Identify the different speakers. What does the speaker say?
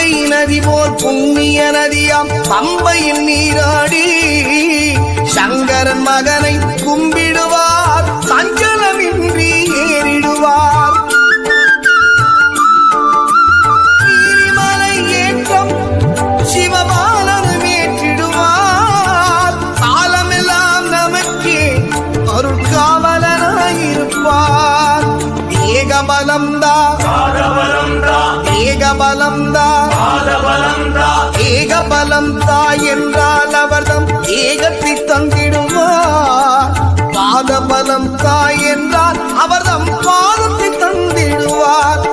Speaker 1: கங்கை நதி போல் புண்ணிய நதியாம் பம்பையில் நீராடி சங்கரன் மகனை கும்பிடுவார், சஞ்சலமின்றி ஏறிடுவார். நீரிமலை ஏற்றம் சிவபாலனும் ஏற்றிடுவார், காலமெல்லாம் நமக்கே அருட்காவலனாயிருப்பார். ஏகபலம்தா ஏகபலம்தா ஏகபலம்தா என்றால் அவர்தம் ஏகத்தை தந்திடுவார். பாதபலம் தாய் என்றால் அவர்தம் பாதத்தை தந்திடுவார்.